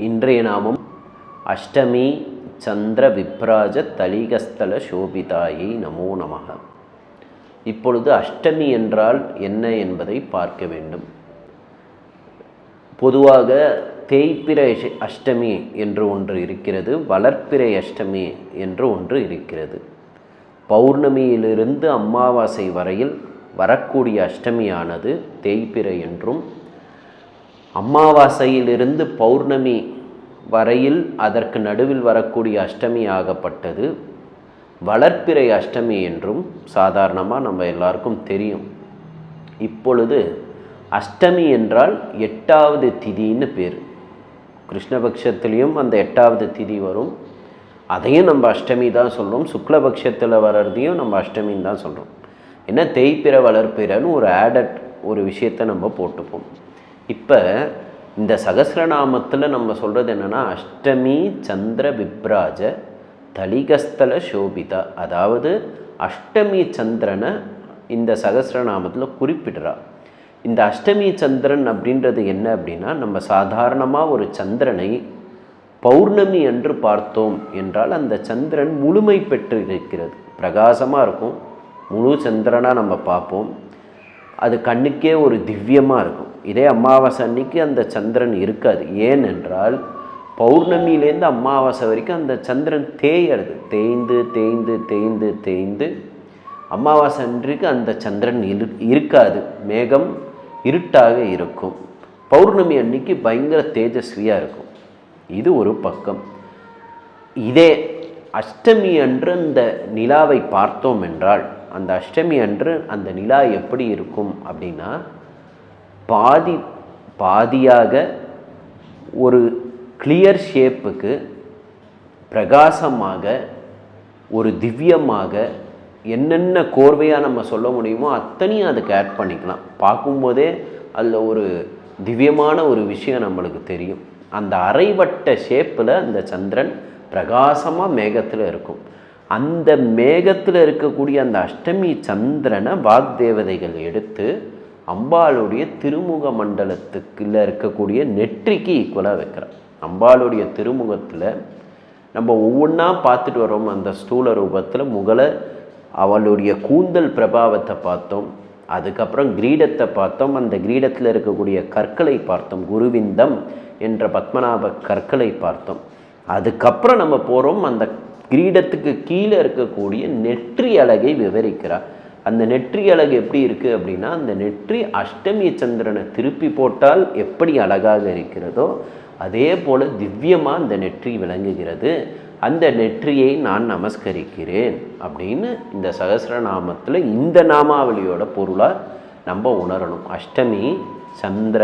இன்றைய நாமம் அஷ்டமி சந்திர விப்ராஜ தலிகஸ்தல சோபிதாயை நமோ நமக. இப்பொழுது அஷ்டமி என்றால் என்ன என்பதை பார்க்க வேண்டும். பொதுவாக தேய்பிறை அஷ்டமி என்று ஒன்று இருக்கிறது, வளர்ப்பிறை அஷ்டமி என்று ஒன்று இருக்கிறது. பௌர்ணமியிலிருந்து அமாவாசை வரையில் வரக்கூடிய அஷ்டமியானது தேய்பிறை என்றும், அமாவாசையிலிருந்து பௌர்ணமி வரையில் அதற்கு நடுவில் வரக்கூடிய அஷ்டமி ஆகப்பட்டது வளர்ப்பிறை அஷ்டமி என்றும் சாதாரணமாக நம்ம எல்லாருக்கும் தெரியும். இப்பொழுது அஷ்டமி என்றால் 8வது திதின்னு பேர். கிருஷ்ணபக்ஷத்துலேயும் அந்த 8வது திதி வரும், அதையும் நம்ம அஷ்டமி தான் சொல்கிறோம். சுக்லபக்ஷத்தில் வர்றதையும் நம்ம அஷ்டமின்னு தான் சொல்கிறோம். ஏன்னா தேய்பிறை வளர்ப்பிறைன்னு ஒரு விஷயத்தை நம்ம போட்டுப்போம். இப்போ இந்த சகஸ்ரநாமத்தில் நம்ம சொல்கிறது என்னென்னா, அஷ்டமி சந்திர விப்ராஜ தலிகஸ்தல சோபிதா, அதாவது அஷ்டமி சந்திரனை இந்த சகஸ்ரநாமத்தில் குறிப்பிடுறா. இந்த அஷ்டமி சந்திரன் அப்படின்றது என்ன அப்படின்னா, நம்ம சாதாரணமாக ஒரு சந்திரனை பௌர்ணமி என்று பார்த்தோம் என்றால் அந்த சந்திரன் முழுமை பெற்று இருக்கிறது, பிரகாசமாக இருக்கும். முழு சந்திரனாக நம்ம பார்ப்போம், அது கண்ணுக்கே ஒரு திவ்யமாக இருக்கும். இதே அமாவாசை அன்னைக்கு அந்த சந்திரன் இருக்காது. ஏனென்றால் பௌர்ணமியிலேருந்து அமாவாசை வரைக்கும் அந்த சந்திரன் தேயறது, தேய்ந்து தேய்ந்து தேய்ந்து தேய்ந்து அமாவாசை அன்றைக்கு அந்த சந்திரன் இருக்காது, மேகம் இருட்டாக இருக்கும். பௌர்ணமி அன்னைக்கு பயங்கர தேஜஸ்வியாக இருக்கும். இது ஒரு பக்கம். இதே அஷ்டமி அன்று அந்த நிலாவை பார்த்தோம் என்றால், அந்த அஷ்டமி அன்று அந்த நிலா எப்படி இருக்கும் அப்படின்னா, பாதியாக ஒரு கிளியர் ஷேப்புக்கு பிரகாசமாக ஒரு திவ்யமாக என்னென்ன கோர்வையாக நம்ம சொல்ல முடியுமோ அத்தனையும் அதுக்கு ஆட் பண்ணிக்கலாம். பார்க்கும்போதே அதில் ஒரு திவ்யமான ஒரு விஷயம் நம்மளுக்கு தெரியும். அந்த அரைவட்ட ஷேப்பில் அந்த சந்திரன் பிரகாசமாக மேகத்தில் இருக்கும். அந்த மேகத்தில் இருக்கக்கூடிய அந்த அஷ்டமி சந்திரனை வாக்தேவதைகள் எடுத்து அம்பாளுடைய திருமுக மண்டலத்துக்குள்ள இருக்கக்கூடிய நெற்றிக்கு ஈக்குவலாக வைக்கிறார். அம்பாளுடைய திருமுகத்தில் நம்ம ஒவ்வொன்றா பார்த்துட்டு வரோம். அந்த ஸ்தூல ரூபத்தில் அவளுடைய கூந்தல் பிரபாவத்தை பார்த்தோம், அதுக்கப்புறம் கிரீடத்தை பார்த்தோம், அந்த கிரீடத்தில் இருக்கக்கூடிய கற்களை பார்த்தோம், குருவிந்தம் என்ற பத்மநாப கற்களை பார்த்தோம். அதுக்கப்புறம் நம்ம போகிறோம், அந்த கிரீடத்துக்கு கீழே இருக்கக்கூடிய நெற்றி அழகை விவரிக்கிறார். அந்த நெற்றி அழகு எப்படி இருக்குது அப்படின்னா, அந்த நெற்றி அஷ்டமி சந்திரனை திருப்பி போட்டால் எப்படி அழகாக இருக்கிறதோ அதே போல் திவ்யமாக அந்த நெற்றி விளங்குகிறது. அந்த நெற்றியை நான் நமஸ்கரிக்கிறேன் அப்படின்னு இந்த சகஸ்ரநாமத்தில் இந்த நாமாவளியோட பொருளாக நம்ம உணரணும். அஷ்டமி சந்திர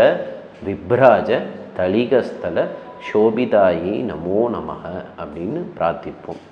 விப்ராஜ தலிகஸ்தல சோபிதாயை நமோ நமக அப்படின்னு பிரார்த்திப்போம்.